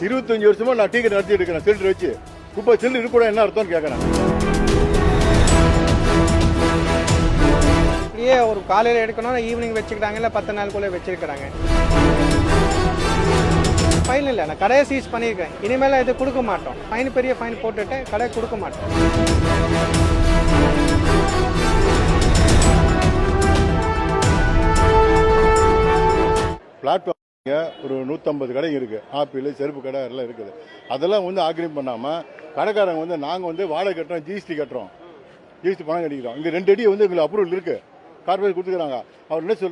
இருபத்தஞ்சு வருஷமா நான் டீ கடை நடத்தி எடுக்கிறேன் சிலிண்டர் வச்சு. குப்பை சிலிண்டர் கூட என்ன அர்த்தம்னு கேட்கறேன். இப்படியே ஒரு காலையில் எடுக்கணும், ஈவினிங் வச்சுக்கிட்டாங்க, இல்லை 10 நாளுக்குள்ளே வச்சிருக்கிறாங்க. ஃபைன் இல்லை, நான் கடையை சீஸ் பண்ணியிருக்கேன். இனிமேல் இது கொடுக்க மாட்டோம். ஃபைன் பெரிய ஃபைன் போட்டுட்டு கடையை கொடுக்க மாட்டோம். பிளாட்ஃபார்ம் ஒரு 150 கடை இருக்கு. ஆப்பிள், செருப்பு கடை எல்லாம் இருக்குது. அதெல்லாம் வந்து ஆக்கிரமிப்பு பண்ணாம கடைக்காரங்க வந்து நாங்க வந்து வாடகை கட்டுறோம், ஜிஎஸ்டி கட்டுறோம், ஜிஎஸ்டி பணம் கட்டிக்கிறோம். இங்க 2 அடி வந்து எங்களுக்கு அப்ரூவல் இருக்கு, கார்பரேட் கொடுத்துக்கிறாங்க. அவர் என்ன சொல்ற